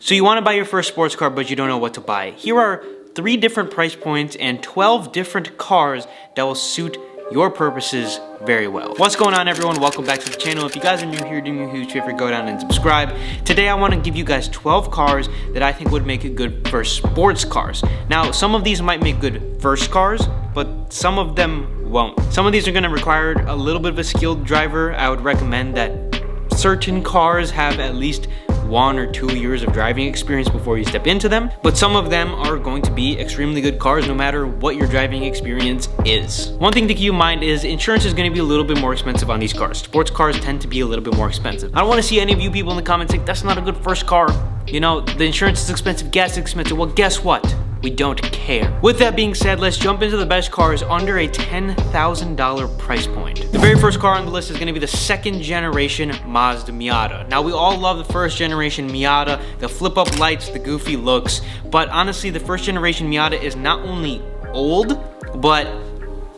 So you want to buy your first sports car, but you don't know what to buy. Here are 3 different price points and 12 different cars that will suit your purposes very well. What's going on, everyone? Welcome back to the channel. If you guys are new here, do me a huge favor, go down and subscribe. Today I want to give you guys 12 cars that I think would make it good for sports cars. Now, some of these might make good first cars, but some of them won't. Some of these are going to require a little bit of a skilled driver. I would recommend that certain cars have at least 1 or 2 years of driving experience before you step into them, but some of them are going to be extremely good cars no matter what your driving experience is. One thing to keep in mind is insurance is going to be a little bit more expensive on these cars. Sports cars tend to be a little bit more expensive. I don't want to see any of you people in the comments say, that's not a good first car. You know, the insurance is expensive, gas is expensive. Well, guess what? We don't care. With that being said, let's jump into the best cars under a $10,000 price point. The very first car on the list is going to be the second generation Mazda Miata. Now, we all love the first generation Miata, the flip up lights, the goofy looks, but honestly, the first generation Miata is not only old, but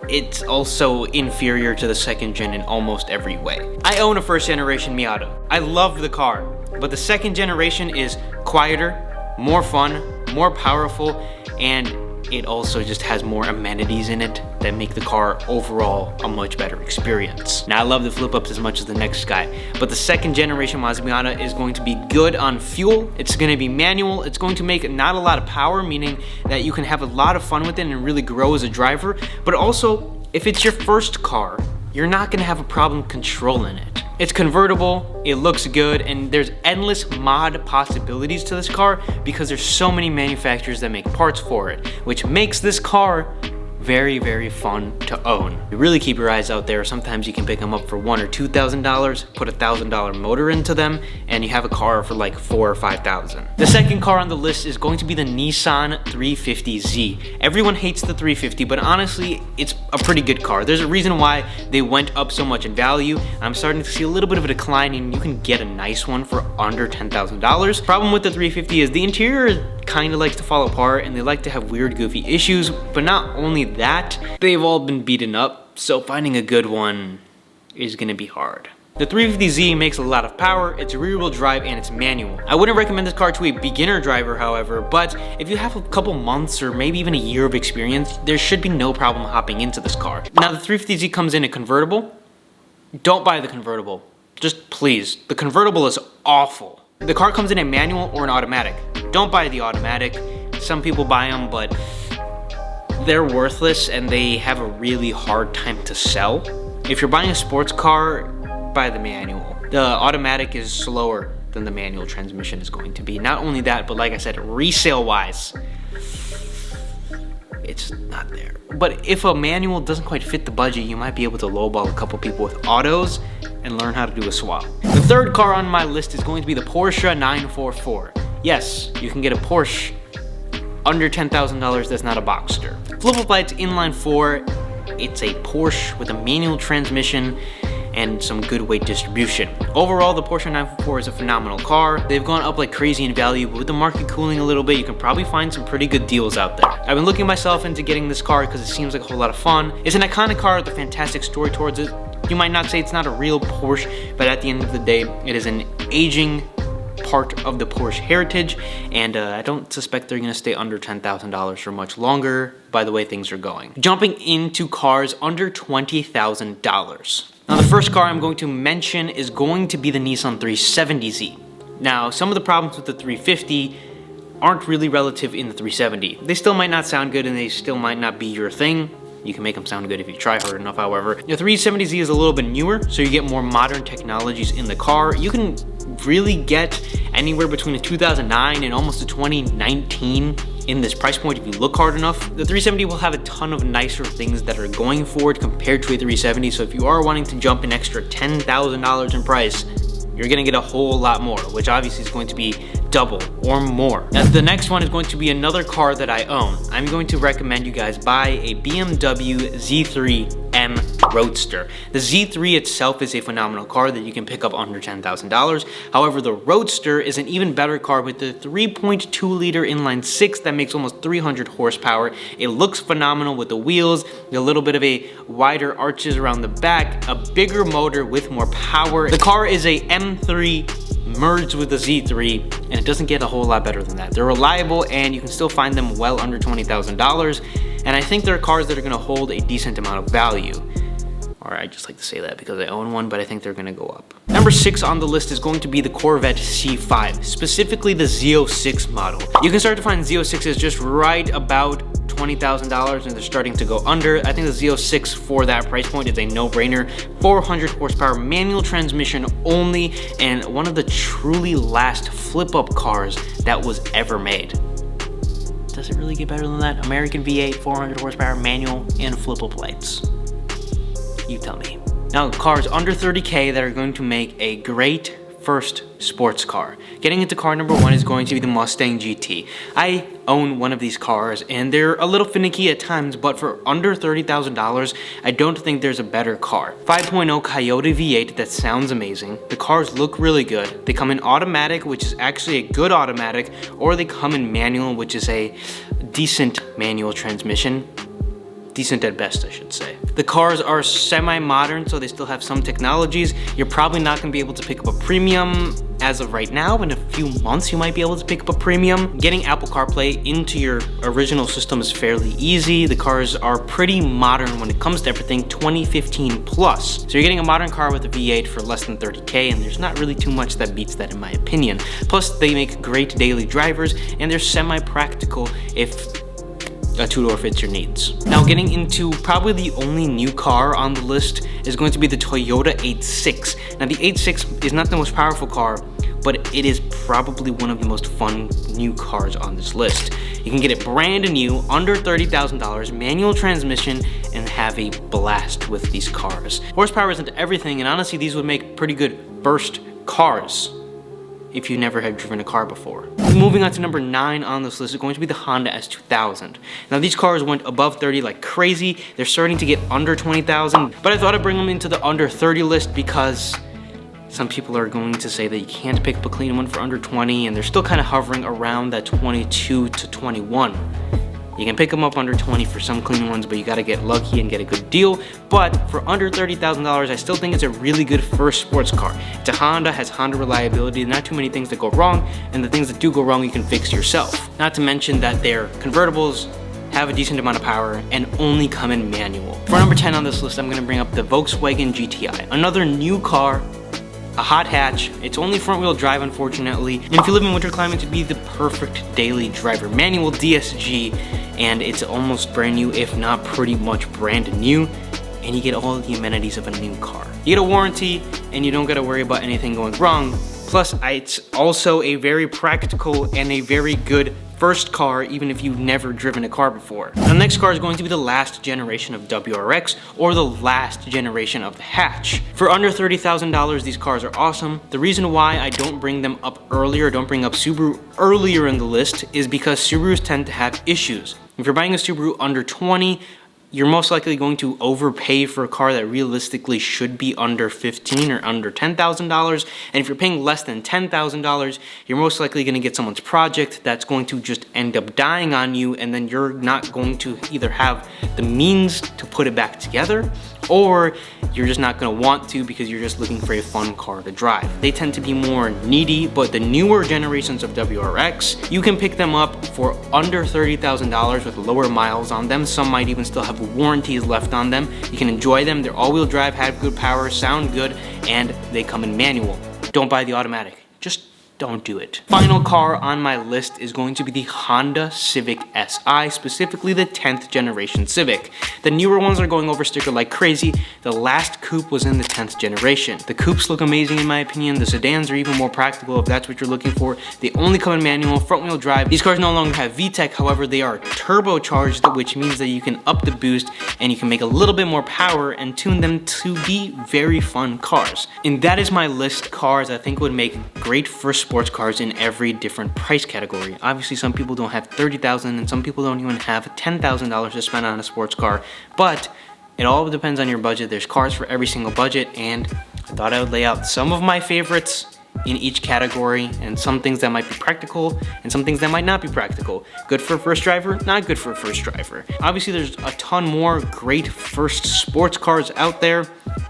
it's also inferior to the second gen in almost every way. I own a first generation Miata. I love the car, but the second generation is quieter, more fun, more powerful, and it also just has more amenities in it that make the car overall a much better experience. Now, I love the flip ups as much as the next guy, but the second generation Mazda Miata is going to be good on fuel. It's going to be manual. It's going to make not a lot of power, meaning that you can have a lot of fun with it and really grow as a driver, but also if it's your first car, you're not going to have a problem controlling it. It's convertible, it looks good, and there's endless mod possibilities to this car because there's so many manufacturers that make parts for it, which makes this car very, very fun to own. You really keep your eyes out there. Sometimes you can pick them up for $1,000 or $2,000, put a $1,000 motor into them, and you have a car for like $4,000 or $5,000. The second car on the list is going to be the Nissan 350Z. Everyone hates the 350, but honestly, it's a pretty good car. There's a reason why they went up so much in value. I'm starting to see a little bit of a decline, and you can get a nice one for under $10,000. Problem with the 350 is the interior kind of likes to fall apart, and they like to have weird, goofy issues, but not only that, they've all been beaten up, so finding a good one is gonna be hard. The 350Z makes a lot of power, it's rear-wheel drive, and it's manual. I wouldn't recommend this car to a beginner driver, however, but if you have a couple months or maybe even a year of experience, there should be no problem hopping into this car. Now, the 350Z comes in a convertible. Don't buy the convertible. Just please, the convertible is awful. The car comes in a manual or an automatic. Don't buy the automatic. Some people buy them, but they're worthless and they have a really hard time to sell. If you're buying a sports car, buy the manual. The automatic is slower than the manual transmission is going to be. Not only that, but like I said, resale-wise, it's not there. But if a manual doesn't quite fit the budget, you might be able to lowball a couple people with autos and learn how to do a swap. The third car on my list is going to be the Porsche 944. Yes, you can get a Porsche under $10,000 that's not a Boxster. Flip-up lights, inline 4, it's a Porsche with a manual transmission and some good weight distribution. Overall, the Porsche 944 is a phenomenal car. They've gone up like crazy in value, but with the market cooling a little bit, you can probably find some pretty good deals out there. I've been looking myself into getting this car because it seems like a whole lot of fun. It's an iconic car with a fantastic story towards it. You might not say it's not a real Porsche, but at the end of the day, it is an aging part of the Porsche heritage, and I don't suspect they're gonna stay under $10,000 for much longer by the way things are going. Jumping into cars under $20,000. Now, the first car I'm going to mention is going to be the Nissan 370Z. Now, some of the problems with the 350 aren't really relative in the 370. They still might not sound good and they still might not be your thing. You can make them sound good if you try hard enough, however. The 370Z is a little bit newer, so you get more modern technologies in the car. You can really get anywhere between a 2009 and almost a 2019 in this price point if you look hard enough. The 370 will have a ton of nicer things that are going for it compared to a 370, so if you are wanting to jump an extra $10,000 in price, you're gonna get a whole lot more, which obviously is going to be double or more. Now, the next one is going to be another car that I own. I'm going to recommend you guys buy a BMW Z3 M Roadster. The Z3 itself is a phenomenal car that you can pick up under $10,000. However, the Roadster is an even better car with the 3.2 liter inline 6 that makes almost 300 horsepower. It looks phenomenal with the wheels, a little bit of a wider arches around the back, a bigger motor with more power. The car is a M3 merged with the Z3, and it doesn't get a whole lot better than that. They're reliable, and you can still find them well under $20,000, and I think they're cars that are gonna hold a decent amount of value. Or I just like to say that because I own one, but I think they're gonna go up. Number 6 on the list is going to be the Corvette C5, specifically the Z06 model. You can start to find Z06s just right about $20,000, and they're starting to go under. I think the Z06 for that price point is a no-brainer. 400 horsepower manual transmission only, and one of the truly last flip-up cars that was ever made. Does it really get better than that? American V8, 400 horsepower manual, and flip-up lights. You tell me. Now, cars under 30K that are going to make a great first sports car. Getting into car number 1 is going to be the Mustang GT. I own one of these cars, and they're a little finicky at times, but for under $30,000, I don't think there's a better car. 5.0 Coyote V8 that sounds amazing. The cars look really good. They come in automatic, which is actually a good automatic, or they come in manual, which is a decent manual transmission. Decent at best, I should say. The cars are semi-modern, so they still have some technologies. You're probably not gonna be able to pick up a premium as of right now. In a few months, you might be able to pick up a premium. Getting Apple CarPlay into your original system is fairly easy. The cars are pretty modern when it comes to everything, 2015 plus. So you're getting a modern car with a V8 for less than 30K, and there's not really too much that beats that in my opinion. Plus, they make great daily drivers, and they're semi-practical if a two-door fits your needs. Now, getting into probably the only new car on the list is going to be the Toyota 86. Now, the 86 is not the most powerful car, but it is probably one of the most fun new cars on this list. You can get it brand new, under $30,000, manual transmission, and have a blast with these cars. Horsepower isn't everything, and honestly, these would make pretty good first cars if you never have driven a car before. Moving on to number 9 on this list is going to be the Honda S2000. Now, these cars went above 30 like crazy. They're starting to get under 20,000, but I thought I'd bring them into the under 30 list because some people are going to say that you can't pick up a clean one for under 20, and they're still kind of hovering around that 22 to 21. You can pick them up under 20 for some clean ones, but you gotta get lucky and get a good deal. But for under $30,000, I still think it's a really good first sports car. It's a Honda, has Honda reliability, not too many things that go wrong, and the things that do go wrong you can fix yourself. Not to mention that they're convertibles, have a decent amount of power, and only come in manual. For number 10 on this list, I'm gonna bring up the Volkswagen GTI. Another new car, a hot hatch. It's only front wheel drive, unfortunately. And if you live in winter climates, it'd be the perfect daily driver. Manual DSG, and it's almost brand new, if not pretty much brand new. And you get all the amenities of a new car. You get a warranty, and you don't gotta worry about anything going wrong. Plus, it's also a very practical and a very good first car, even if you've never driven a car before. The next car is going to be the last generation of WRX, or the last generation of the hatch. For under $30,000, these cars are awesome. The reason why I don't bring them up earlier, don't bring up Subaru earlier in the list, is because Subarus tend to have issues. If you're buying a Subaru under 20, you're most likely going to overpay for a car that realistically should be under $15,000 or under $10,000. And if you're paying less than $10,000, you're most likely going to get someone's project that's going to just end up dying on you, and then you're not going to either have the means to put it back together, or you're just not going to want to because you're just looking for a fun car to drive. They tend to be more needy, but the newer generations of WRX, you can pick them up for under $30,000 with lower miles on them. Some might even still have warranties left on them. You can enjoy them. They're all-wheel drive, have good power, sound good, and they come in manual. Don't buy the automatic. Just don't do it. Final car on my list is going to be the Honda Civic Si, specifically the 10th generation Civic. The newer ones are going over sticker like crazy. The last coupe was in the 10th generation. The coupes look amazing in my opinion. The sedans are even more practical if that's what you're looking for. They only come in manual, front wheel drive. These cars no longer have VTEC, however, they are turbocharged, which means that you can up the boost and you can make a little bit more power and tune them to be very fun cars. And that is my list cars I think would make great first sports cars in every different price category. Obviously, some people don't have $30,000 and some people don't even have $10,000 to spend on a sports car, but it all depends on your budget. There's cars for every single budget, and I thought I would lay out some of my favorites in each category, and some things that might be practical and some things that might not be practical. Good for a first driver, not good for a first driver. Obviously, there's a ton more great first sports cars out there.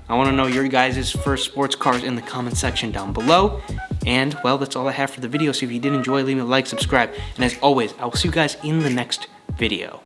I want to know your guys' first sports cars in the comment section down below. And, well, that's all I have for the video. So if you did enjoy, leave me a like, subscribe. And as always, I will see you guys in the next video.